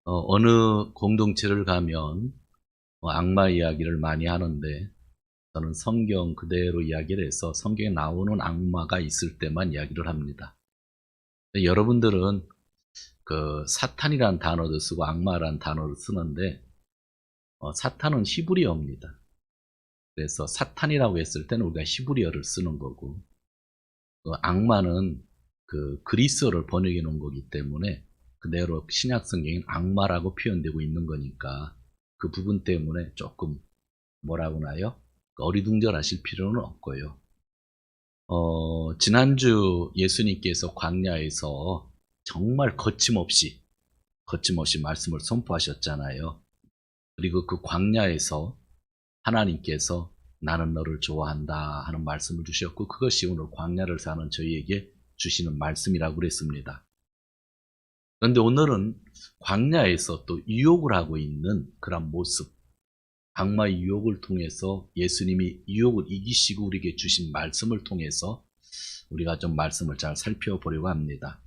어느 공동체를 가면 악마 이야기를 많이 하는데 저는 성경 그대로 이야기를 해서 성경에 나오는 악마가 있을 때만 이야기를 합니다. 여러분들은 그 사탄이란 단어도 쓰고 악마란 단어를 쓰는데 사탄은 히브리어입니다. 그래서 사탄이라고 했을 때는 우리가 히브리어를 쓰는 거고 악마는 그 그리스어를 번역해 놓은 거기 때문에 그대로 신약 성경엔 악마라고 표현되고 있는 거니까 그 부분 때문에 조금 뭐라고 나요? 어리둥절하실 필요는 없고요. 지난주 예수님께서 광야에서 정말 거침없이 말씀을 선포하셨잖아요. 그리고 그 광야에서 하나님께서 나는 너를 좋아한다 하는 말씀을 주셨고 그것이 오늘 광야를 사는 저희에게 주시는 말씀이라고 그랬습니다. 그런데 오늘은 광야에서 또 유혹을 하고 있는 그런 모습, 악마의 유혹을 통해서 예수님이 유혹을 이기시고 우리에게 주신 말씀을 통해서 우리가 좀 말씀을 잘 살펴보려고 합니다.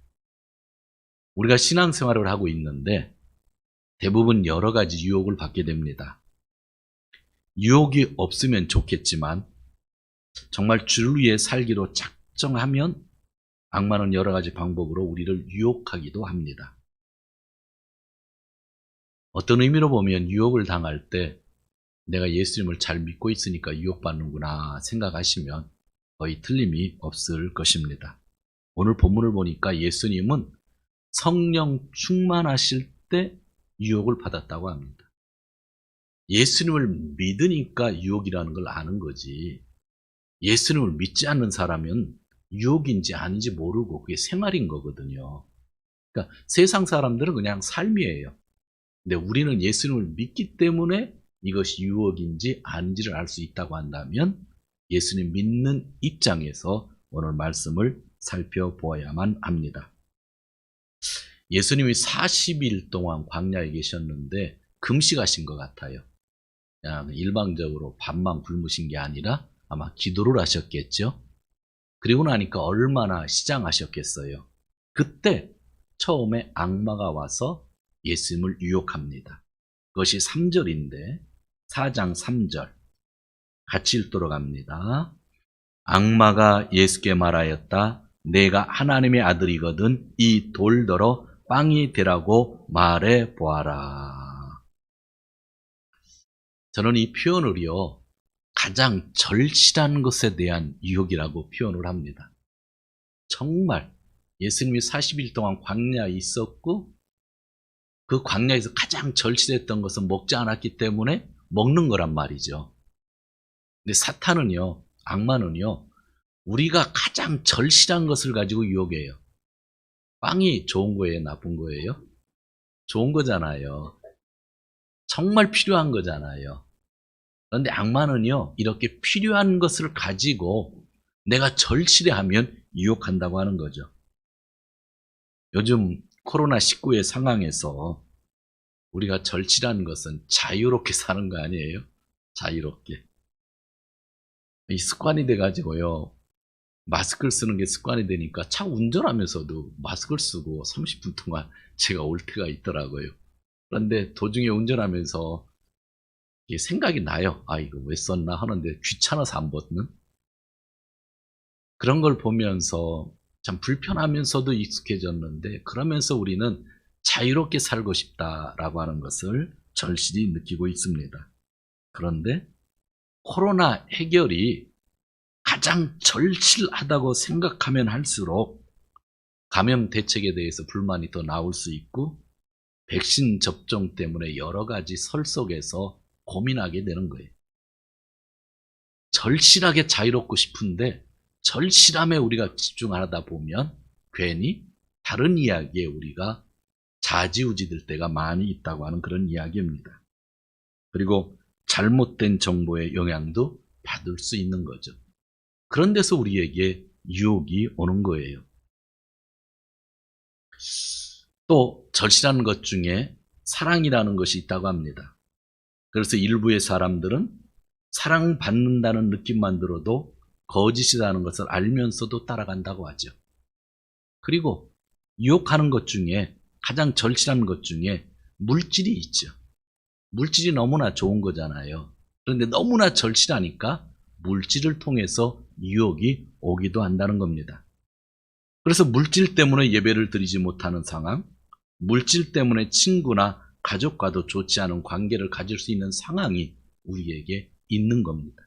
우리가 신앙생활을 하고 있는데 대부분 여러 가지 유혹을 받게 됩니다. 유혹이 없으면 좋겠지만 정말 주를 위해 살기로 작정하면 악마는 여러 가지 방법으로 우리를 유혹하기도 합니다. 어떤 의미로 보면 유혹을 당할 때 내가 예수님을 잘 믿고 있으니까 유혹받는구나 생각하시면 거의 틀림이 없을 것입니다. 오늘 본문을 보니까 예수님은 성령 충만하실 때 유혹을 받았다고 합니다. 예수님을 믿으니까 유혹이라는 걸 아는 거지. 예수님을 믿지 않는 사람은 유혹인지 아닌지 모르고 그게 생활인 거거든요. 그러니까 세상 사람들은 그냥 삶이에요. 근데 우리는 예수님을 믿기 때문에 이것이 유혹인지 아닌지를 알 수 있다고 한다면 예수님 믿는 입장에서 오늘 말씀을 살펴보아야만 합니다. 예수님이 40일 동안 광야에 계셨는데 금식하신 것 같아요. 그냥 일방적으로 밥만 굶으신 게 아니라 아마 기도를 하셨겠죠. 그리고 나니까 얼마나 시장하셨겠어요. 그때 처음에 악마가 와서 예수님을 유혹합니다. 그것이 3절인데 4장 3절 같이 읽도록 합니다. 악마가 예수께 말하였다. 내가 하나님의 아들이거든 이 돌더러 빵이 되라고 말해 보아라. 저는 이 표현을요 가장 절실한 것에 대한 유혹이라고 표현을 합니다. 정말 예수님이 40일 동안 광야에 있었고 그 광야에서 가장 절실했던 것은 먹지 않았기 때문에 먹는 거란 말이죠. 근데 사탄은요, 악마는요, 우리가 가장 절실한 것을 가지고 유혹해요. 빵이 좋은 거예요, 나쁜 거예요? 좋은 거잖아요. 정말 필요한 거잖아요. 그런데 악마는요, 이렇게 필요한 것을 가지고 내가 절실해하면 유혹한다고 하는 거죠. 요즘 코로나19의 상황에서 우리가 절실한 것은 자유롭게 사는 거 아니에요? 자유롭게. 이 습관이 돼가지고요. 마스크를 쓰는 게 습관이 되니까 차 운전하면서도 마스크를 쓰고 30분 동안 제가 올 때가 있더라고요. 그런데 도중에 운전하면서 생각이 나요. 아, 이거 왜 썼나 하는데 귀찮아서 안 벗는? 그런 걸 보면서 참 불편하면서도 익숙해졌는데 그러면서 우리는 자유롭게 살고 싶다라고 하는 것을 절실히 느끼고 있습니다. 그런데 코로나 해결이 가장 절실하다고 생각하면 할수록 감염 대책에 대해서 불만이 더 나올 수 있고 백신 접종 때문에 여러 가지 설 속에서 고민하게 되는 거예요. 절실하게 자유롭고 싶은데 절실함에 우리가 집중하다 보면 괜히 다른 이야기에 우리가 좌지우지 될 때가 많이 있다고 하는 그런 이야기입니다. 그리고 잘못된 정보의 영향도 받을 수 있는 거죠. 그런 데서 우리에게 유혹이 오는 거예요. 또 절실한 것 중에 사랑이라는 것이 있다고 합니다. 그래서 일부의 사람들은 사랑받는다는 느낌만 들어도 거짓이라는 것을 알면서도 따라간다고 하죠. 그리고 유혹하는 것 중에 가장 절실한 것 중에 물질이 있죠. 물질이 너무나 좋은 거잖아요. 그런데 너무나 절실하니까 물질을 통해서 유혹이 오기도 한다는 겁니다. 그래서 물질 때문에 예배를 드리지 못하는 상황, 물질 때문에 친구나 가족과도 좋지 않은 관계를 가질 수 있는 상황이 우리에게 있는 겁니다.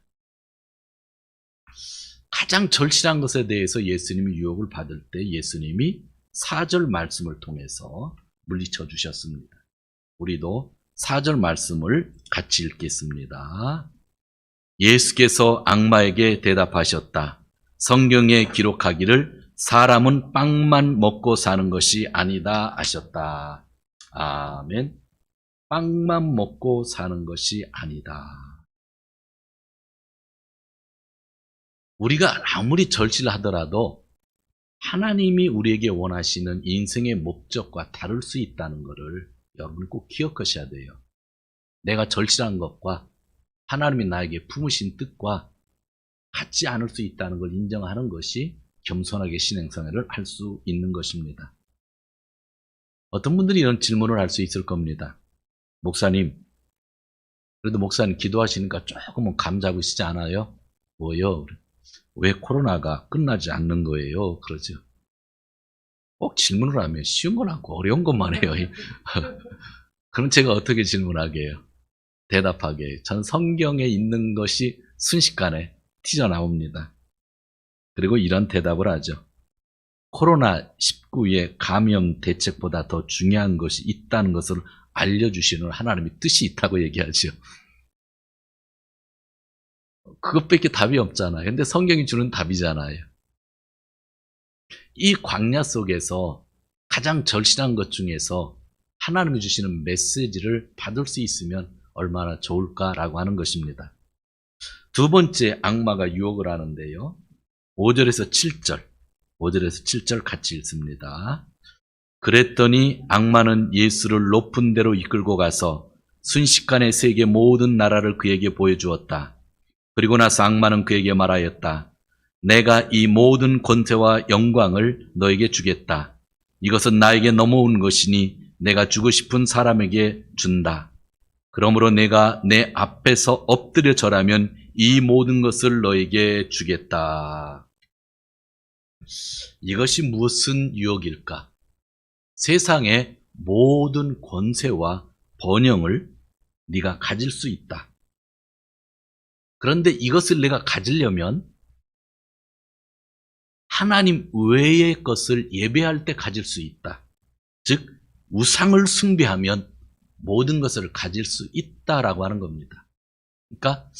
가장 절실한 것에 대해서 예수님이 유혹을 받을 때 예수님이 4절 말씀을 통해서 물리쳐 주셨습니다. 우리도 4절 말씀을 같이 읽겠습니다. 예수께서 악마에게 대답하셨다. 성경에 기록하기를 사람은 빵만 먹고 사는 것이 아니다 하셨다. 아멘. 빵만 먹고 사는 것이 아니다. 우리가 아무리 절실하더라도 하나님이 우리에게 원하시는 인생의 목적과 다를 수 있다는 것을 여러분 꼭 기억하셔야 돼요. 내가 절실한 것과 하나님이 나에게 품으신 뜻과 같지 않을 수 있다는 걸 인정하는 것이 겸손하게 신앙생활을 할 수 있는 것입니다. 어떤 분들이 이런 질문을 할 수 있을 겁니다. 목사님, 그래도 목사님 기도하시니까 조금은 감 잡으시지 않아요? 뭐요? 왜 코로나가 끝나지 않는 거예요? 그러죠. 꼭 질문을 하면 쉬운 건 않고 어려운 것만 해요. 그럼 제가 어떻게 질문하게요? 대답하게. 전 성경에 있는 것이 순식간에 튀어나옵니다. 그리고 이런 대답을 하죠. 코로나19의 감염 대책보다 더 중요한 것이 있다는 것을 알려주시는 하나님의 뜻이 있다고 얘기하죠. 그것밖에 답이 없잖아요. 근데 성경이 주는 답이잖아요. 이 광야 속에서 가장 절실한 것 중에서 하나님이 주시는 메시지를 받을 수 있으면 얼마나 좋을까라고 하는 것입니다. 두 번째 악마가 유혹을 하는데요. 5절에서 7절 같이 읽습니다. 그랬더니 악마는 예수를 높은 데로 이끌고 가서 순식간에 세계 모든 나라를 그에게 보여주었다. 그리고 나서 악마는 그에게 말하였다. 내가 이 모든 권세와 영광을 너에게 주겠다. 이것은 나에게 넘어온 것이니 내가 주고 싶은 사람에게 준다. 그러므로 내가 내 앞에서 엎드려 절하면 이 모든 것을 너에게 주겠다. 이것이 무슨 유혹일까? 세상의 모든 권세와 번영을 네가 가질 수 있다. 그런데 이것을 내가 가지려면 하나님 외의 것을 예배할 때 가질 수 있다. 즉 우상을 숭배하면 모든 것을 가질 수 있다라고 하는 겁니다. 그러니까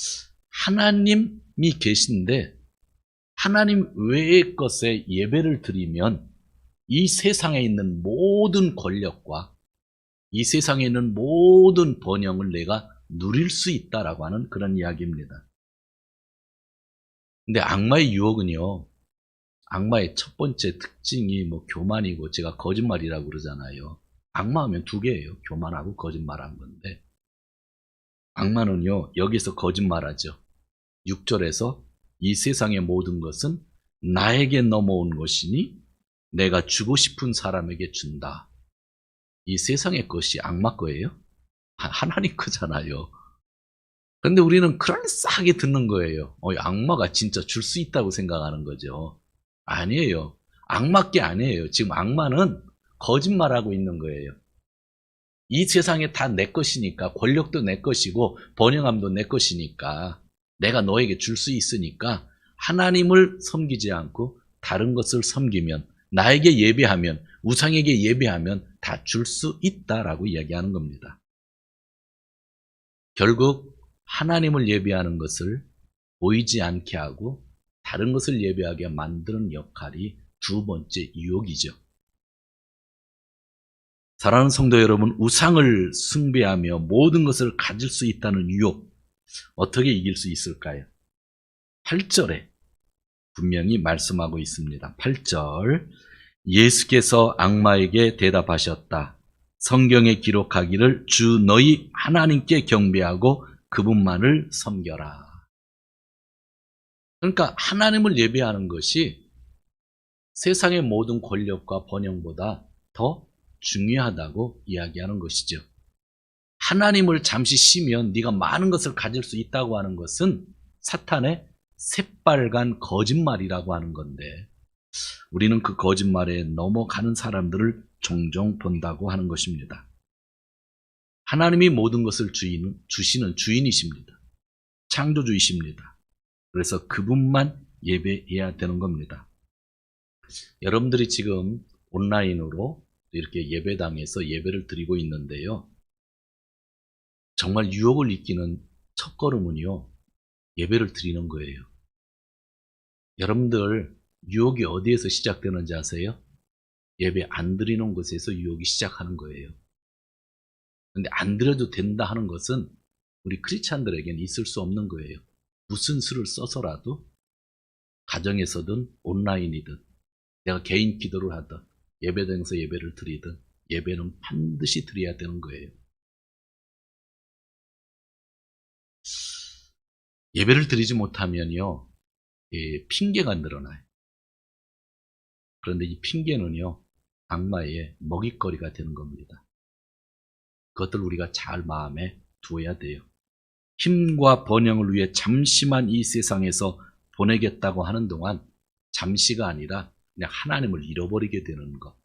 하나님이 계신데 하나님 외의 것에 예배를 드리면 이 세상에 있는 모든 권력과 이 세상에 있는 모든 번영을 내가 누릴 수 있다라고 하는 그런 이야기입니다. 근데 악마의 유혹은요, 악마의 첫 번째 특징이 교만이고 제가 거짓말이라고 그러잖아요. 악마하면 두 개예요. 교만하고 거짓말한 건데 악마는요 여기서 거짓말하죠. 6절에서 이 세상의 모든 것은 나에게 넘어온 것이니 내가 주고 싶은 사람에게 준다. 이 세상의 것이 악마 거예요? 하나님 거잖아요. 그런데 우리는 그럴싸하게 듣는 거예요. 악마가 진짜 줄 수 있다고 생각하는 거죠. 아니에요. 악마께 아니에요. 지금 악마는 거짓말하고 있는 거예요. 이 세상에 다 내 것이니까, 권력도 내 것이고 번영함도 내 것이니까 내가 너에게 줄 수 있으니까 하나님을 섬기지 않고 다른 것을 섬기면, 나에게 예배하면, 우상에게 예배하면 다 줄 수 있다라고 이야기하는 겁니다. 결국 하나님을 예배하는 것을 보이지 않게 하고 다른 것을 예배하게 만드는 역할이 두 번째 유혹이죠. 사랑하는 성도 여러분, 우상을 숭배하며 모든 것을 가질 수 있다는 유혹, 어떻게 이길 수 있을까요? 8절에 분명히 말씀하고 있습니다. 8절, 예수께서 악마에게 대답하셨다. 성경에 기록하기를 주 너희 하나님께 경배하고 그분만을 섬겨라. 그러니까 하나님을 예배하는 것이 세상의 모든 권력과 번영보다 더 중요하다고 이야기하는 것이죠. 하나님을 잠시 쉬면 네가 많은 것을 가질 수 있다고 하는 것은 사탄의 새빨간 거짓말이라고 하는 건데, 우리는 그 거짓말에 넘어가는 사람들을 종종 본다고 하는 것입니다. 하나님이 모든 것을 주시는 주인이십니다. 창조주이십니다. 그래서 그분만 예배해야 되는 겁니다. 여러분들이 지금 온라인으로 이렇게 예배당에서 예배를 드리고 있는데요. 정말 유혹을 이기는 첫걸음은요, 예배를 드리는 거예요. 여러분들 유혹이 어디에서 시작되는지 아세요? 예배 안 드리는 곳에서 유혹이 시작하는 거예요. 근데 안 드려도 된다 하는 것은 우리 크리스찬들에게는 있을 수 없는 거예요. 무슨 수를 써서라도 가정에서든 온라인이든 내가 개인 기도를 하든 예배당에서 예배를 드리든 예배는 반드시 드려야 되는 거예요. 예배를 드리지 못하면요, 핑계가 늘어나요. 그런데 이 핑계는요, 악마의 먹잇거리가 되는 겁니다. 그것들 우리가 잘 마음에 두어야 돼요. 힘과 번영을 위해 잠시만 이 세상에서 보내겠다고 하는 동안 잠시가 아니라 그냥 하나님을 잃어버리게 되는 것,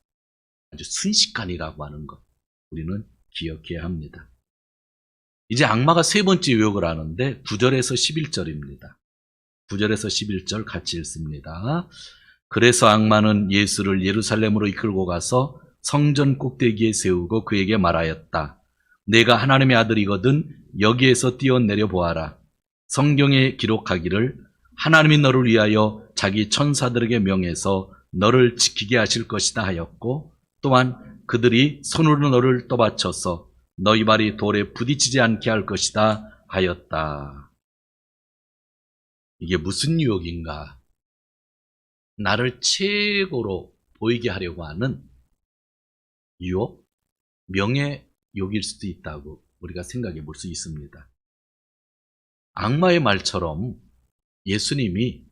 아주 순식간이라고 하는 것, 우리는 기억해야 합니다. 이제 악마가 세 번째 유혹을 하는데 9절에서 11절입니다. 9절에서 11절 같이 읽습니다. 그래서 악마는 예수를 예루살렘으로 이끌고 가서 성전 꼭대기에 세우고 그에게 말하였다. 내가 하나님의 아들이거든 여기에서 뛰어내려 보아라. 성경에 기록하기를 하나님이 너를 위하여 자기 천사들에게 명해서 너를 지키게 하실 것이다 하였고, 또한 그들이 손으로 너를 떠받쳐서 너희 발이 돌에 부딪히지 않게 할 것이다 하였다. 이게 무슨 유혹인가? 나를 최고로 보이게 하려고 하는 유혹, 명예욕일 수도 있다고 우리가 생각해 볼 수 있습니다. 악마의 말처럼 예수님이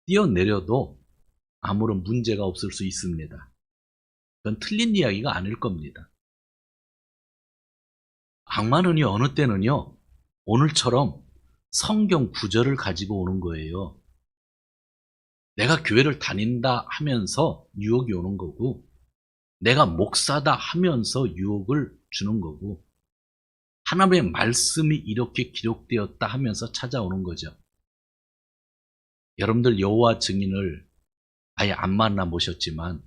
뛰어내려도 아무런 문제가 없을 수 있습니다. 그건 틀린 이야기가 아닐 겁니다. 악마는요, 어느 때는요, 오늘처럼 성경 구절을 가지고 오는 거예요. 내가 교회를 다닌다 하면서 유혹이 오는 거고, 내가 목사다 하면서 유혹을 주는 거고, 하나님의 말씀이 이렇게 기록되었다 하면서 찾아오는 거죠. 여러분들 여호와 증인을 아예 안 만나 보셨지만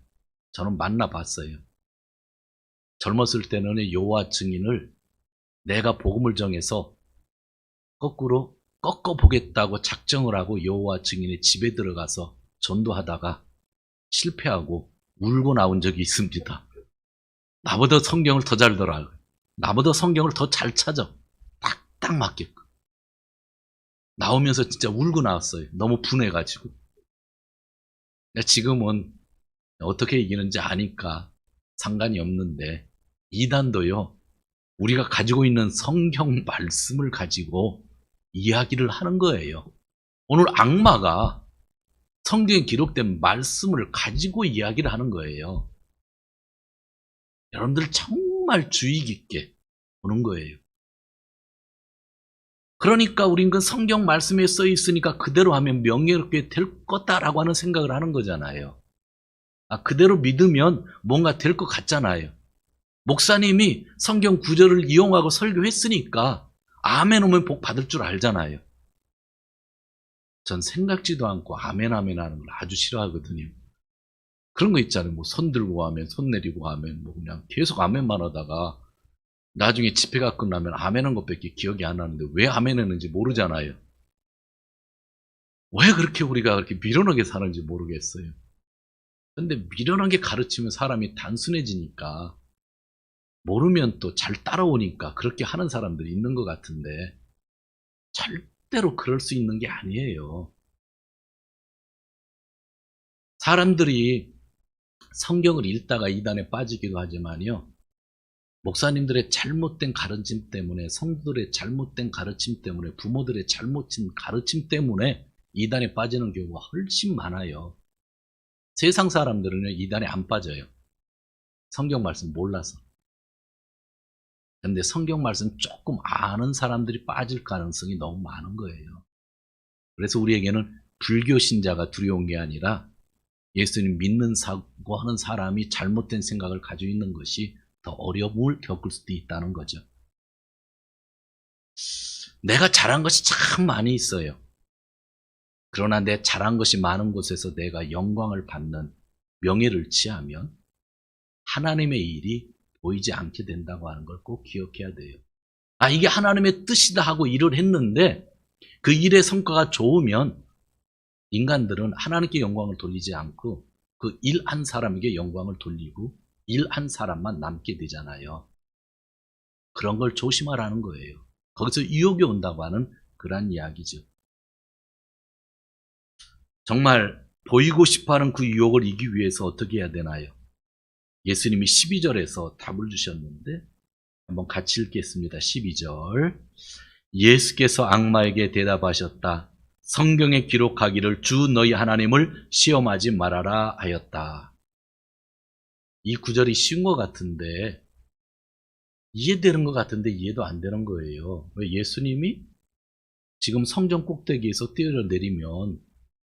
저는 만나봤어요. 젊었을 때는 여호와 증인을 내가 복음을 정해서 거꾸로 꺾어보겠다고 작정을 하고 여호와 증인의 집에 들어가서 전도하다가 실패하고 울고 나온 적이 있습니다. 나보다 성경을 더 잘 들어요. 나보다 성경을 더 잘 찾아. 딱딱 맞게끔. 나오면서 진짜 울고 나왔어요. 너무 분해가지고. 지금은 어떻게 이기는지 아니까 상관이 없는데, 이단도요, 우리가 가지고 있는 성경 말씀을 가지고 이야기를 하는 거예요. 오늘 악마가 성경에 기록된 말씀을 가지고 이야기를 하는 거예요. 여러분들 정말 주의 깊게 보는 거예요. 그러니까 우린 그 성경 말씀에 써 있으니까 그대로 하면 명예롭게 될 거다라고 하는 생각을 하는 거잖아요. 그대로 믿으면 뭔가 될 것 같잖아요. 목사님이 성경 구절을 이용하고 설교했으니까 아멘 오면 복 받을 줄 알잖아요. 전 생각지도 않고 아멘 하는 걸 아주 싫어하거든요. 그런 거 있잖아요. 뭐 손 들고 하면, 손 내리고 하면, 뭐 그냥 계속 아멘만 하다가 나중에 집회가 끝나면 아멘한 것밖에 기억이 안 나는데 왜 아멘 했는지 모르잖아요. 왜 그렇게 우리가 그렇게 미련하게 사는지 모르겠어요. 근데 미련하게 가르치면 사람이 단순해지니까, 모르면 또 잘 따라오니까 그렇게 하는 사람들이 있는 것 같은데 절대로 그럴 수 있는 게 아니에요. 사람들이 성경을 읽다가 이단에 빠지기도 하지만요, 목사님들의 잘못된 가르침 때문에, 성도들의 잘못된 가르침 때문에, 부모들의 잘못된 가르침 때문에 이단에 빠지는 경우가 훨씬 많아요. 세상 사람들은 이단에 안 빠져요. 성경 말씀 몰라서. 근데 성경 말씀 조금 아는 사람들이 빠질 가능성이 너무 많은 거예요. 그래서 우리에게는 불교 신자가 두려운 게 아니라 예수님 믿는 사고 하는 사람이 잘못된 생각을 가지고 있는 것이 더 어려움을 겪을 수도 있다는 거죠. 내가 잘한 것이 참 많이 있어요. 그러나 내 잘한 것이 많은 곳에서 내가 영광을 받는 명예를 취하면 하나님의 일이 보이지 않게 된다고 하는 걸 꼭 기억해야 돼요. 아, 이게 하나님의 뜻이다 하고 일을 했는데 그 일의 성과가 좋으면 인간들은 하나님께 영광을 돌리지 않고 그 일한 사람에게 영광을 돌리고 일한 사람만 남게 되잖아요. 그런 걸 조심하라는 거예요. 거기서 유혹이 온다고 하는 그런 이야기죠. 정말 보이고 싶어하는 그 유혹을 이기기 위해서 어떻게 해야 되나요? 예수님이 12절에서 답을 주셨는데 한번 같이 읽겠습니다. 12절. 예수께서 악마에게 대답하셨다. 성경에 기록하기를 주 너희 하나님을 시험하지 말아라 하였다. 이 구절이 쉬운 것 같은데 이해되는 것 같은데 이해도 안 되는 거예요. 왜? 예수님이 지금 성전 꼭대기에서 뛰어내리면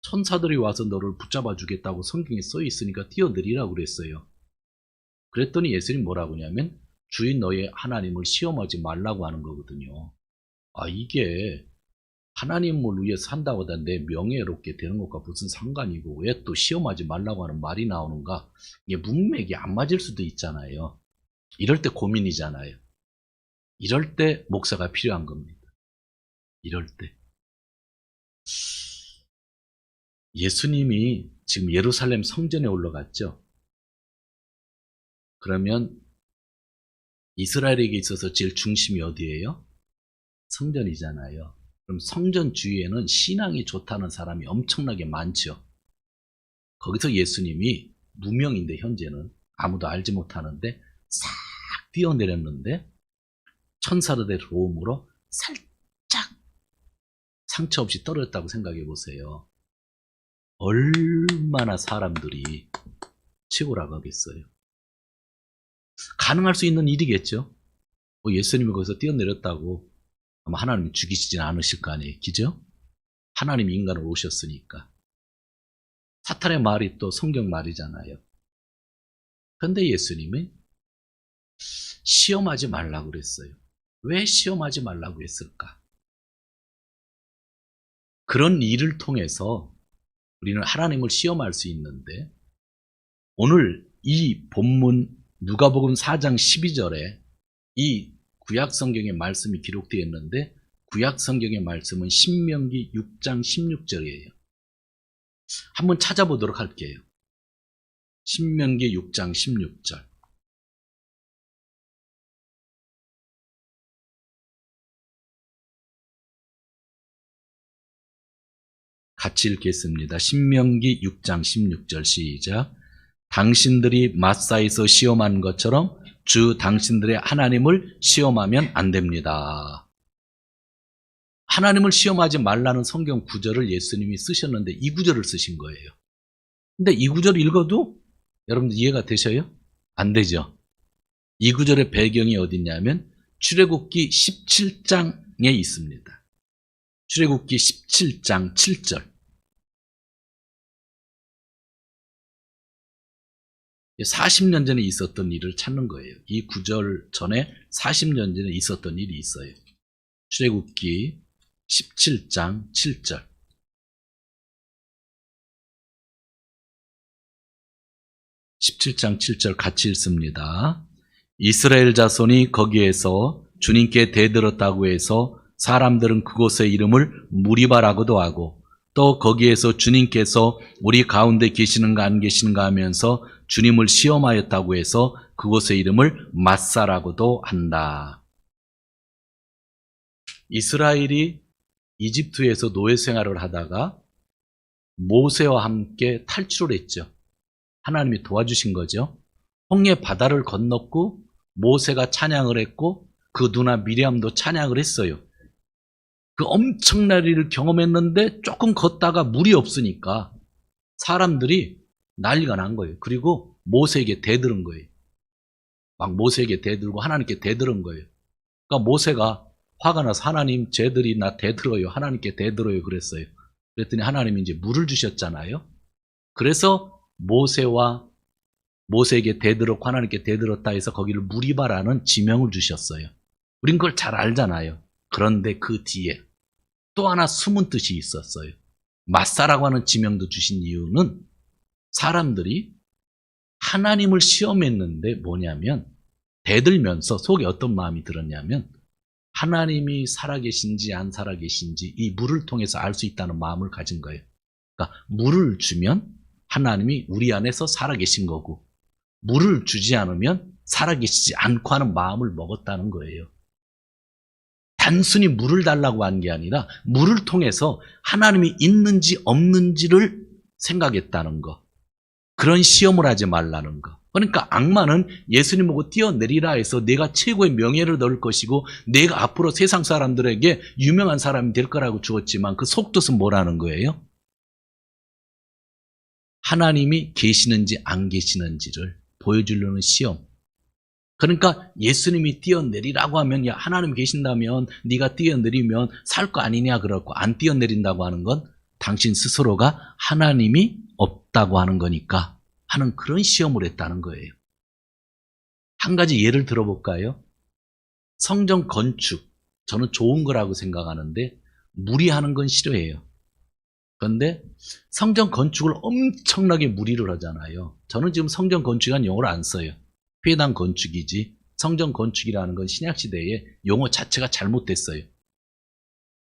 천사들이 와서 너를 붙잡아 주겠다고 성경에 써 있으니까 뛰어내리라고 그랬어요. 그랬더니 예수님이 뭐라고 하냐면 주인 너의 하나님을 시험하지 말라고 하는 거거든요. 아, 이게 하나님을 위해서 산다고 하다 내 명예롭게 되는 것과 무슨 상관이고 왜 또 시험하지 말라고 하는 말이 나오는가? 이게 문맥이 안 맞을 수도 있잖아요. 이럴 때 고민이잖아요. 이럴 때 목사가 필요한 겁니다. 이럴 때. 예수님이 지금 예루살렘 성전에 올라갔죠. 그러면 이스라엘에게 있어서 제일 중심이 어디예요? 성전이잖아요. 그럼 성전 주위에는 신앙이 좋다는 사람이 엄청나게 많죠. 거기서 예수님이 무명인데 현재는 아무도 알지 못하는데 싹 뛰어내렸는데 천사들의 도움으로 살짝 상처 없이 떨어졌다고 생각해 보세요. 얼마나 사람들이 치고라고 하겠어요. 가능할 수 있는 일이겠죠. 예수님이 거기서 뛰어내렸다고 아마 하나님이 죽이시진 않으실 거 아니에요. 그죠? 하나님이 인간으로 오셨으니까. 사탄의 말이 또 성경 말이잖아요. 그런데 예수님은 시험하지 말라고 그랬어요. 왜 시험하지 말라고 했을까? 그런 일을 통해서 우리는 하나님을 시험할 수 있는데 오늘 이 본문 누가복음 4장 12절에 이 구약 성경의 말씀이 기록되어 있는데 구약 성경의 말씀은 신명기 6장 16절이에요. 한번 찾아보도록 할게요. 신명기 6장 16절. 같이 읽겠습니다. 신명기 6장 16절 시작. 당신들이 마사에서 시험한 것처럼 주 당신들의 하나님을 시험하면 안 됩니다. 하나님을 시험하지 말라는 성경 구절을 예수님이 쓰셨는데 이 구절을 쓰신 거예요. 근데 이 구절을 읽어도 여러분들 이해가 되셔요? 안 되죠. 이 구절의 배경이 어디냐면 출애굽기 17장에 있습니다. 출애굽기 17장 7절. 40년 전에 있었던 일을 찾는 거예요. 이 구절 전에 40년 전에 있었던 일이 있어요. 출애굽기 17장 7절. (17장 7절) 같이 읽습니다. 이스라엘 자손이 거기에서 주님께 대들었다고 해서 사람들은 그곳의 이름을 무리바라고도 하고 또 거기에서 주님께서 우리 가운데 계시는가 안 계시는가 하면서 주님을 시험하였다고 해서 그곳의 이름을 마사라고도 한다. 이스라엘이 이집트에서 노예 생활을 하다가 모세와 함께 탈출을 했죠. 하나님이 도와주신 거죠. 홍해 바다를 건넜고 모세가 찬양을 했고 그 누나 미리암도 찬양을 했어요. 그 엄청난 일을 경험했는데 조금 걷다가 물이 없으니까 사람들이 난리가 난 거예요. 그리고 모세에게 대들은 거예요. 막 모세에게 대들고 하나님께 대들은 거예요. 그러니까 모세가 화가 나서 하나님 쟤들이 나 대들어요. 하나님께 대들어요. 그랬어요. 그랬더니 하나님이 이제 물을 주셨잖아요. 그래서 모세에게 대들었고 하나님께 대들었다 해서 거기를 무리바라는 지명을 주셨어요. 우린 그걸 잘 알잖아요. 그런데 그 뒤에 또 하나 숨은 뜻이 있었어요. 마사라고 하는 지명도 주신 이유는 사람들이 하나님을 시험했는데 뭐냐면 대들면서 속에 어떤 마음이 들었냐면 하나님이 살아계신지 안 살아계신지 이 물을 통해서 알 수 있다는 마음을 가진 거예요. 그러니까 물을 주면 하나님이 우리 안에서 살아계신 거고 물을 주지 않으면 살아계시지 않고 하는 마음을 먹었다는 거예요. 단순히 물을 달라고 한 게 아니라 물을 통해서 하나님이 있는지 없는지를 생각했다는 거. 그런 시험을 하지 말라는 거. 그러니까 악마는 예수님 보고 뛰어내리라 해서 내가 최고의 명예를 얻을 것이고 내가 앞으로 세상 사람들에게 유명한 사람이 될 거라고 주었지만 그 속뜻은 뭐라는 거예요? 하나님이 계시는지 안 계시는지를 보여주려는 시험. 그러니까 예수님이 뛰어내리라고 하면 야 하나님 계신다면 네가 뛰어내리면 살 거 아니냐 그렇고 안 뛰어내린다고 하는 건 당신 스스로가 하나님이 없다고 하는 거니까 하는 그런 시험을 했다는 거예요. 한 가지 예를 들어볼까요? 성전 건축. 저는 좋은 거라고 생각하는데 무리하는 건 싫어해요. 그런데 성전 건축을 엄청나게 무리를 하잖아요. 저는 지금 성전 건축이라는 용어를 안 써요. 회당 건축이지 성전 건축이라는 건 신약시대에 용어 자체가 잘못됐어요.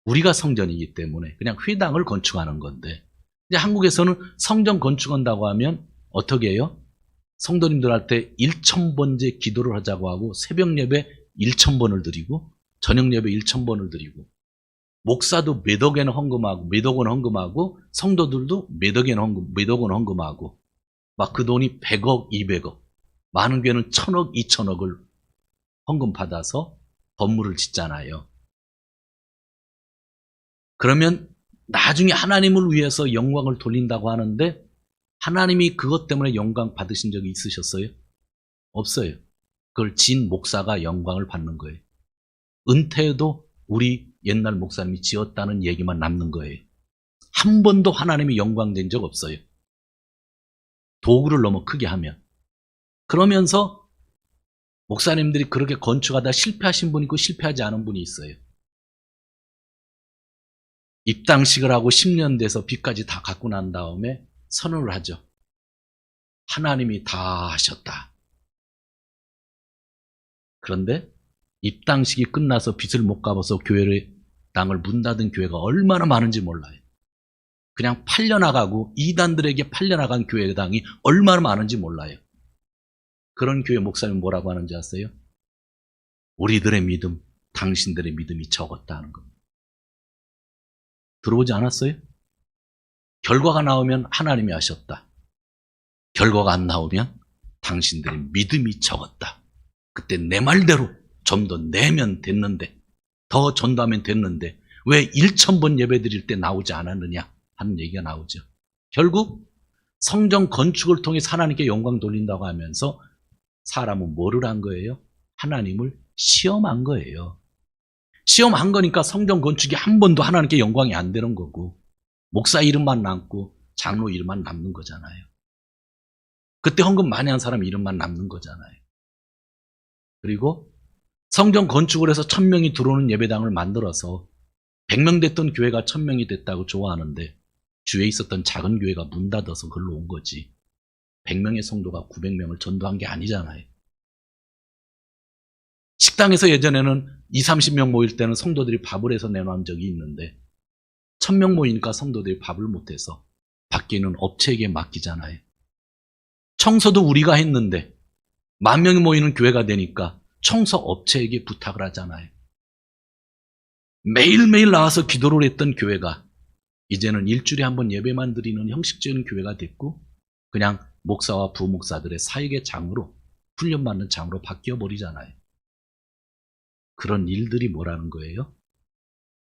우리가 성전이기 때문에 그냥 회당을 건축하는 건데 이제 한국에서는 성전 건축한다고 하면 어떻게 해요? 성도님들한테 1000번째 기도를 하자고 하고 새벽 예배 1000번을 드리고 저녁 예배 1000번을 드리고 목사도 몇 억엔 헌금하고 몇 억 원 헌금하고 성도들도 몇 억 원 헌금하고 막 그 돈이 100억, 200억 많은 교회는 1000억, 2000억을 헌금 받아서 건물을 짓잖아요. 그러면 나중에 하나님을 위해서 영광을 돌린다고 하는데 하나님이 그것 때문에 영광 받으신 적이 있으셨어요? 없어요. 그걸 진 목사가 영광을 받는 거예요. 은퇴해도 우리 옛날 목사님이 지었다는 얘기만 남는 거예요. 한 번도 하나님이 영광된 적 없어요. 도구를 너무 크게 하면. 그러면서 목사님들이 그렇게 건축하다 실패하신 분이 있고 실패하지 않은 분이 있어요. 입당식을 하고 10년 돼서 빚까지 다 갖고 난 다음에 선언을 하죠. 하나님이 다 하셨다. 그런데 입당식이 끝나서 빚을 못 갚아서 교회를 땅을 문 닫은 교회가 얼마나 많은지 몰라요. 그냥 팔려나가고 이단들에게 팔려나간 교회당이 얼마나 많은지 몰라요. 그런 교회 목사님 뭐라고 하는지 아세요? 우리들의 믿음, 당신들의 믿음이 적었다는 겁니다. 들어보지 않았어요? 결과가 나오면 하나님이 하셨다. 결과가 안 나오면 당신들의 믿음이 적었다. 그때 내 말대로 좀 더 내면 됐는데 더 전도하면 됐는데 왜 1000번 예배 드릴 때 나오지 않았느냐 하는 얘기가 나오죠. 결국 성전 건축을 통해 하나님께 영광 돌린다고 하면서 사람은 뭐를 한 거예요? 하나님을 시험한 거예요. 시험한 거니까 성전 건축이 한 번도 하나님께 영광이 안 되는 거고 목사 이름만 남고 장로 이름만 남는 거잖아요. 그때 헌금 많이 한 사람 이름만 남는 거잖아요. 그리고 성전 건축을 해서 1000명이 들어오는 예배당을 만들어서 100명 됐던 교회가 1000명이 됐다고 좋아하는데 주위에 있었던 작은 교회가 문 닫아서 글로 온 거지 100명의 성도가 900명을 전도한 게 아니잖아요. 식당에서 예전에는 20, 30명 모일 때는 성도들이 밥을 해서 내놓은 적이 있는데 1000명 모이니까 성도들이 밥을 못해서 밖에 있는 업체에게 맡기잖아요. 청소도 우리가 했는데 10,000명이 모이는 교회가 되니까 청소 업체에게 부탁을 하잖아요. 매일매일 나와서 기도를 했던 교회가 이제는 일주일에 한 번 예배만 드리는 형식적인 교회가 됐고 그냥 목사와 부목사들의 사역의 장으로 훈련받는 장으로 바뀌어 버리잖아요. 그런 일들이 뭐라는 거예요?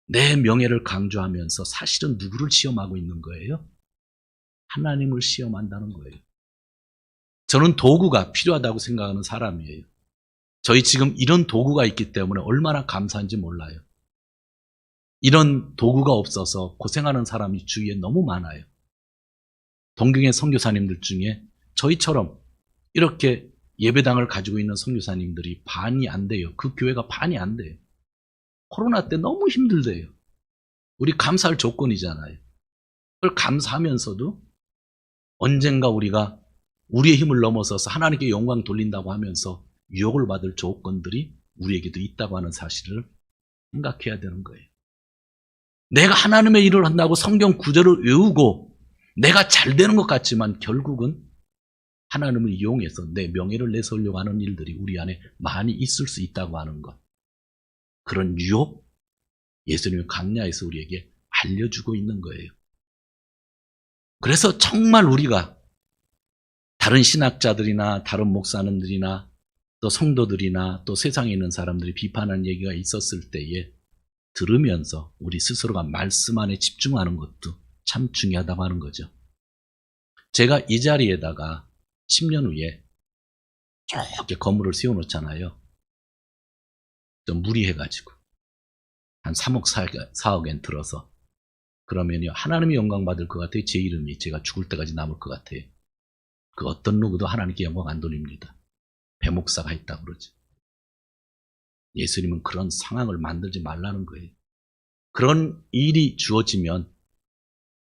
내 명예를 강조하면서 사실은 누구를 시험하고 있는 거예요? 하나님을 시험한다는 거예요. 저는 도구가 필요하다고 생각하는 사람이에요. 저희 지금 이런 도구가 있기 때문에 얼마나 감사한지 몰라요. 이런 도구가 없어서 고생하는 사람이 주위에 너무 많아요. 동경의 선교사님들 중에 저희처럼 이렇게 예배당을 가지고 있는 선교사님들이 반이 안 돼요. 그 교회가 반이 안 돼요. 코로나 때 너무 힘들대요. 우리 감사할 조건이잖아요. 그걸 감사하면서도 언젠가 우리가 우리의 힘을 넘어서서 하나님께 영광 돌린다고 하면서 유혹을 받을 조건들이 우리에게도 있다고 하는 사실을 생각해야 되는 거예요. 내가 하나님의 일을 한다고 성경 구절을 외우고 내가 잘 되는 것 같지만 결국은 하나님을 이용해서 내 명예를 내세우려고 하는 일들이 우리 안에 많이 있을 수 있다고 하는 것. 그런 유혹, 예수님의 강야에서 우리에게 알려주고 있는 거예요. 그래서 정말 우리가 다른 신학자들이나 다른 목사님들이나 또 성도들이나 또 세상에 있는 사람들이 비판하는 얘기가 있었을 때에 들으면서 우리 스스로가 말씀 안에 집중하는 것도 참 중요하다고 하는 거죠. 제가 이 자리에다가 10년 후에 저렇게 건물을 세워놓잖아요. 좀 무리해가지고 한 3억 4억엔 들어서 그러면요 하나님의 영광 받을 것 같아요. 제 이름이 제가 죽을 때까지 남을 것 같아요. 그 어떤 누구도 하나님께 영광 안 돌립니다. 배목사가 있다고 그러죠. 예수님은 그런 상황을 만들지 말라는 거예요. 그런 일이 주어지면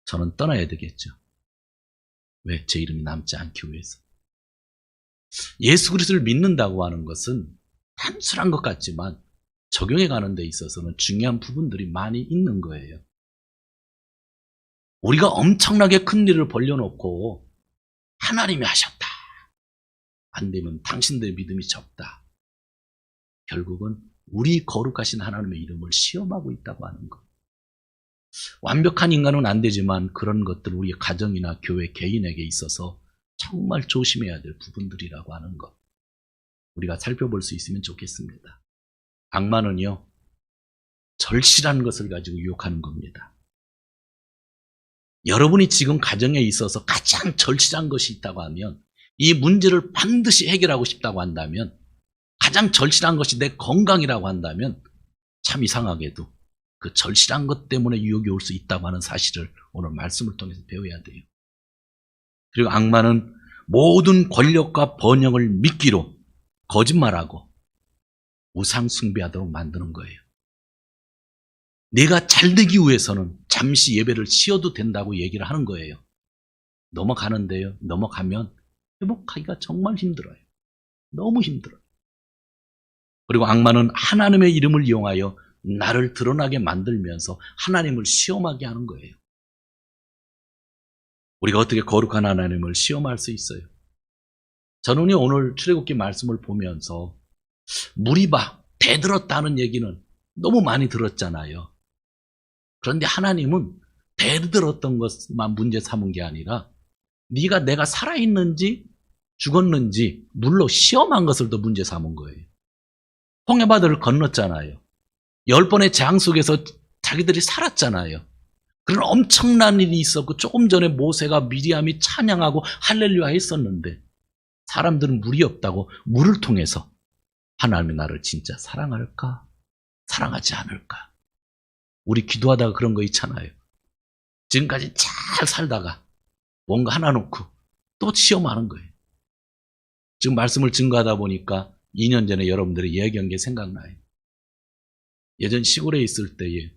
저는 떠나야 되겠죠. 왜? 제 이름이 남지 않기 위해서. 예수 그리스도를 믿는다고 하는 것은 단순한 것 같지만 적용해 가는 데 있어서는 중요한 부분들이 많이 있는 거예요. 우리가 엄청나게 큰 일을 벌려놓고 하나님이 하셨다. 안 되면 당신들의 믿음이 적다. 결국은 우리 거룩하신 하나님의 이름을 시험하고 있다고 하는 것. 완벽한 인간은 안 되지만 그런 것들 우리 가정이나 교회 개인에게 있어서 정말 조심해야 될 부분들이라고 하는 것. 우리가 살펴볼 수 있으면 좋겠습니다. 악마는요, 절실한 것을 가지고 유혹하는 겁니다. 여러분이 지금 가정에 있어서 가장 절실한 것이 있다고 하면 이 문제를 반드시 해결하고 싶다고 한다면 가장 절실한 것이 내 건강이라고 한다면 참 이상하게도 그 절실한 것 때문에 유혹이 올 수 있다고 하는 사실을 오늘 말씀을 통해서 배워야 돼요. 그리고 악마는 모든 권력과 번영을 미끼로 거짓말하고 우상 숭배하도록 만드는 거예요. 내가 잘되기 위해서는 잠시 예배를 쉬어도 된다고 얘기를 하는 거예요. 넘어가는데요. 넘어가면 회복하기가 정말 힘들어요. 너무 힘들어요. 그리고 악마는 하나님의 이름을 이용하여 나를 드러나게 만들면서 하나님을 시험하게 하는 거예요. 우리가 어떻게 거룩한 하나님을 시험할 수 있어요? 저는 오늘 출애굽기 말씀을 보면서 무리바, 대들었다는 얘기는 너무 많이 들었잖아요. 그런데 하나님은 대들었던 것만 문제 삼은 게 아니라 네가 내가 살아있는지 죽었는지 물로 시험한 것을 더 문제 삼은 거예요. 홍해바다를 건넜잖아요. 10번의 재앙 속에서 자기들이 살았잖아요. 그런 엄청난 일이 있었고 조금 전에 모세가 미리암이 찬양하고 할렐루야 했었는데 사람들은 물이 없다고 물을 통해서 하나님이 나를 진짜 사랑할까? 사랑하지 않을까? 우리 기도하다가 그런 거 있잖아요. 지금까지 잘 살다가 뭔가 하나 놓고 또 시험하는 거예요. 지금 말씀을 증거하다 보니까 2년 전에 여러분들이 이야기한 게 생각나요. 예전 시골에 있을 때에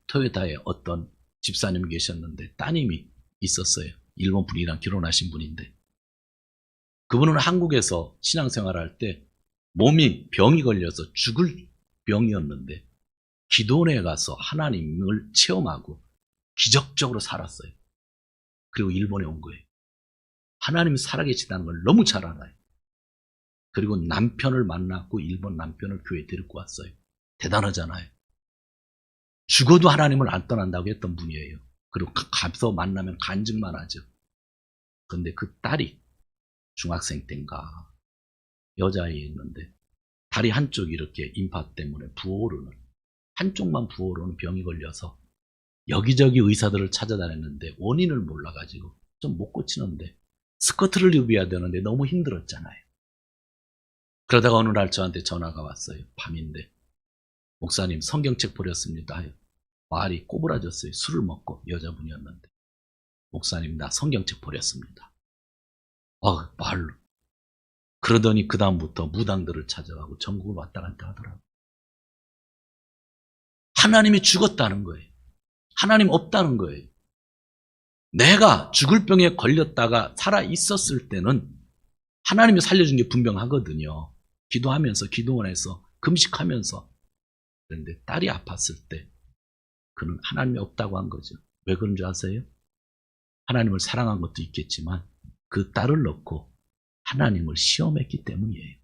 토요타에 어떤 집사님이 계셨는데 따님이 있었어요. 일본 분이랑 결혼하신 분인데 그분은 한국에서 신앙생활할 때 몸이 병이 걸려서 죽을 병이었는데 기도원에 가서 하나님을 체험하고 기적적으로 살았어요. 그리고 일본에 온 거예요. 하나님이 살아계시다는 걸 너무 잘 알아요. 그리고 남편을 만났고 일본 남편을 교회에 데리고 왔어요. 대단하잖아요. 죽어도 하나님을 안 떠난다고 했던 분이에요. 그리고 가서 만나면 간증만 하죠. 그런데 그 딸이 중학생 때인가 여자아이였는데 다리 한쪽이 이렇게 임파 때문에 부어오르는 한쪽만 부어오르는 병이 걸려서 여기저기 의사들을 찾아다녔는데 원인을 몰라가지고 좀 못 고치는데 스커트를 입어야 되는데 너무 힘들었잖아요. 그러다가 어느 날 저한테 전화가 왔어요. 밤인데. 목사님 성경책 버렸습니다. 말이 꼬부라졌어요. 술을 먹고 여자분이었는데. 목사님 나 성경책 버렸습니다. 말로. 그러더니 그 다음부터 무당들을 찾아가고 전국을 왔다 갔다 하더라고요. 하나님이 죽었다는 거예요. 하나님 없다는 거예요. 내가 죽을 병에 걸렸다가 살아 있었을 때는 하나님이 살려준 게 분명하거든요. 기도하면서 기도원에서 금식하면서. 그런데 딸이 아팠을 때 그는 하나님이 없다고 한 거죠. 왜 그런 줄 아세요? 하나님을 사랑한 것도 있겠지만 그 딸을 넣고 하나님을 시험했기 때문이에요.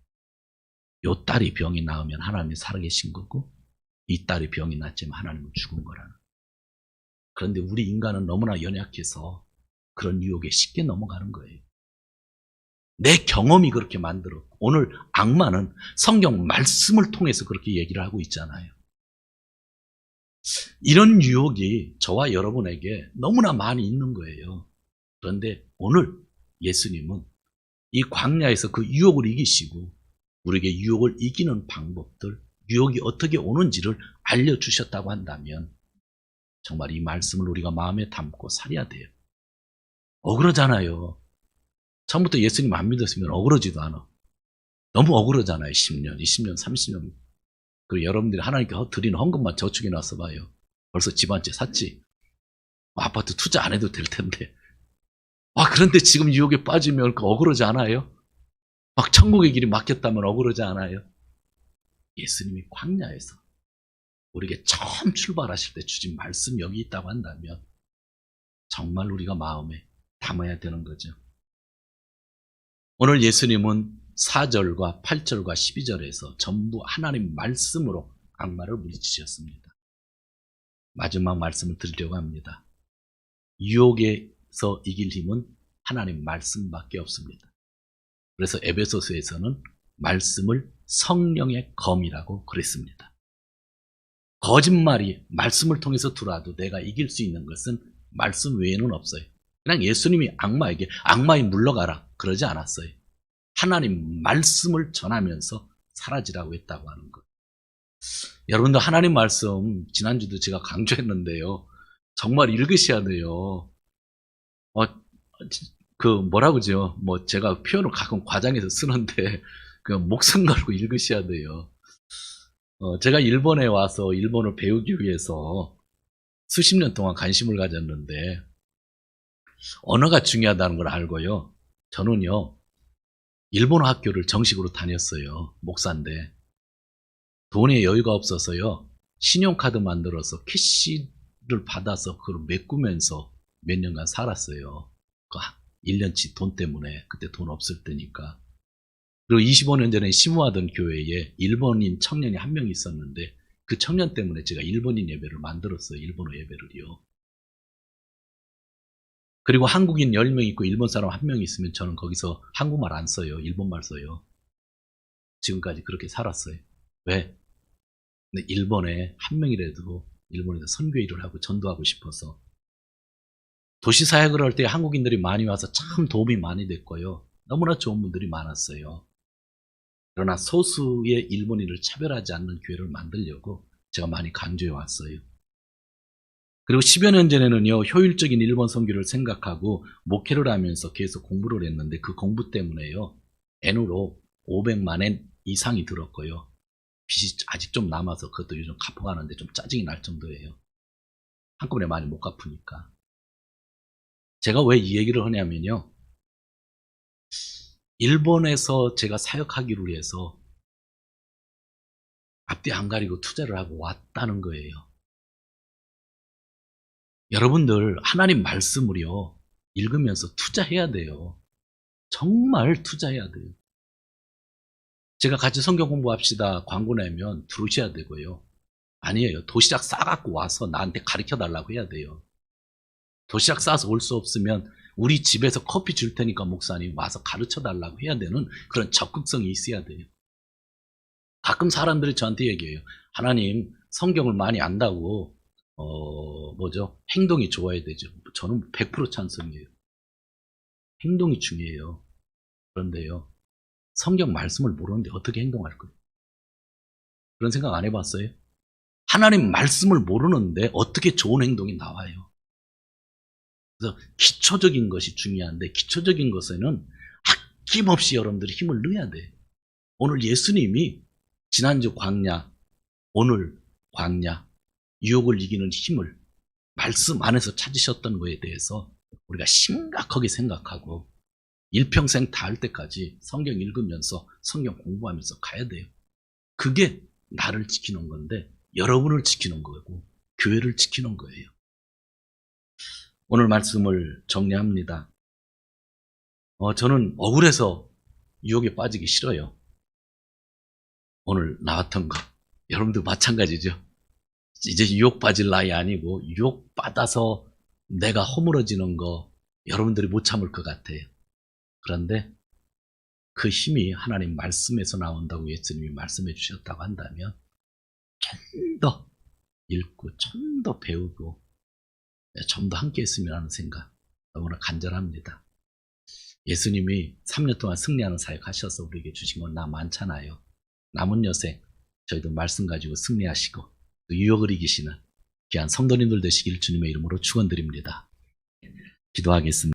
요 딸이 병이 나으면 하나님이 살아계신 거고 이 딸이 병이 났지만 하나님은 죽은 거라는 거예요. 그런데 우리 인간은 너무나 연약해서 그런 유혹에 쉽게 넘어가는 거예요. 내 경험이 그렇게 만들었고 오늘 악마는 성경 말씀을 통해서 그렇게 얘기를 하고 있잖아요. 이런 유혹이 저와 여러분에게 너무나 많이 있는 거예요. 그런데 오늘 예수님은 이 광야에서 그 유혹을 이기시고 우리에게 유혹을 이기는 방법들, 유혹이 어떻게 오는지를 알려주셨다고 한다면 정말 이 말씀을 우리가 마음에 담고 살아야 돼요. 억울하잖아요. 처음부터 예수님 안 믿었으면 억울하지도 않아. 너무 억울하잖아요. 10년, 20년, 30년. 그리고 여러분들이 하나님께 드리는 헌금만 저축해 놨어 봐요. 벌써 집 한 채 샀지. 아파트 투자 안 해도 될 텐데. 그런데 지금 유혹에 빠지면 억울하지 않아요? 막 천국의 길이 막혔다면 억울하지 않아요? 예수님이 광야에서 우리에게 처음 출발하실 때 주신 말씀 여기 있다고 한다면 정말 우리가 마음에 담아야 되는 거죠. 오늘 예수님은 4절과 8절과 12절에서 전부 하나님 말씀으로 악마를 물리치셨습니다. 마지막 말씀을 드리려고 합니다. 유혹에서 이길 힘은 하나님 말씀밖에 없습니다. 그래서 에베소서에서는 말씀을 성령의 검이라고 그랬습니다. 거짓말이 말씀을 통해서 들어와도 내가 이길 수 있는 것은 말씀 외에는 없어요. 그냥 예수님이 악마에게 악마에 물러가라 그러지 않았어요. 하나님 말씀을 전하면서 사라지라고 했다고 하는 것. 여러분들 하나님 말씀 지난주도 제가 강조했는데요. 정말 읽으셔야 돼요. 뭐라고 그러죠? 제가 표현을 가끔 과장해서 쓰는데 목숨 걸고 읽으셔야 돼요. 제가 일본에 와서 일본을 배우기 위해서 수십 년 동안 관심을 가졌는데 언어가 중요하다는 걸 알고요. 저는요. 일본어 학교를 정식으로 다녔어요. 목사인데 돈에 여유가 없어서요. 신용카드 만들어서 캐시를 받아서 그걸 메꾸면서 몇 년간 살았어요. 1년치 돈 때문에 그때 돈 없을 때니까. 그리고 25년 전에 심호하던 교회에 일본인 청년이 한 명 있었는데 그 청년 때문에 제가 일본인 예배를 만들었어요. 일본어 예배를요. 그리고 한국인 10명 있고 일본 사람 1명 있으면 저는 거기서 한국말 안 써요. 일본말 써요. 지금까지 그렇게 살았어요. 왜? 근데 일본에 1명이라도 일본에서 선교 일을 하고 전도하고 싶어서 도시 사역을 할 때 한국인들이 많이 와서 참 도움이 많이 됐고요. 너무나 좋은 분들이 많았어요. 그러나 소수의 일본인을 차별하지 않는 교회를 만들려고 제가 많이 강조해 왔어요. 그리고 10여 년 전에는요, 효율적인 일본 선교를 생각하고 목회를 하면서 계속 공부를 했는데 그 공부 때문에요, N으로 500만 엔 이상이 들었고요. 빚이 아직 좀 남아서 그것도 요즘 갚아가는데 좀 짜증이 날 정도예요. 한꺼번에 많이 못 갚으니까. 제가 왜 이 얘기를 하냐면요. 일본에서 제가 사역하기로 해서 앞뒤 안 가리고 투자를 하고 왔다는 거예요. 여러분들 하나님 말씀을요. 읽으면서 투자해야 돼요. 정말 투자해야 돼요. 제가 같이 성경 공부합시다 광고 내면 들으셔야 되고요. 아니에요. 도시락 싸갖고 와서 나한테 가르쳐달라고 해야 돼요. 도시락 싸서 올 수 없으면 우리 집에서 커피 줄 테니까 목사님 와서 가르쳐달라고 해야 되는 그런 적극성이 있어야 돼요. 가끔 사람들이 저한테 얘기해요. 하나님 성경을 많이 안다고 행동이 좋아야 되죠. 저는 100% 찬성이에요. 행동이 중요해요. 그런데요. 성경 말씀을 모르는데 어떻게 행동할 거예요? 그런 생각 안 해봤어요? 하나님 말씀을 모르는데 어떻게 좋은 행동이 나와요? 그래서 기초적인 것이 중요한데 기초적인 것에는 아낌없이 여러분들이 힘을 넣어야 돼요. 오늘 예수님이 지난주 광야, 오늘 광야, 유혹을 이기는 힘을 말씀 안에서 찾으셨던 것에 대해서 우리가 심각하게 생각하고 일평생 다 할 때까지 성경 읽으면서 성경 공부하면서 가야 돼요. 그게 나를 지키는 건데 여러분을 지키는 거고 교회를 지키는 거예요. 오늘 말씀을 정리합니다. 저는 억울해서 유혹에 빠지기 싫어요. 오늘 나왔던 거 여러분도 마찬가지죠. 이제 유혹 빠질 나이 아니고 유혹 받아서 내가 허물어지는 거 여러분들이 못 참을 것 같아요. 그런데 그 힘이 하나님 말씀에서 나온다고 예수님이 말씀해 주셨다고 한다면 좀 더 읽고 좀 더 배우고 좀 더 함께 했으면 하는 생각 너무나 간절합니다. 예수님이 3년 동안 승리하는 사역 하셔서 우리에게 주신 건 나 많잖아요. 남은 여생 저희도 말씀 가지고 승리하시고 또 유혹을 이기시는 귀한 성도님들 되시길 주님의 이름으로 축원드립니다. 기도하겠습니다.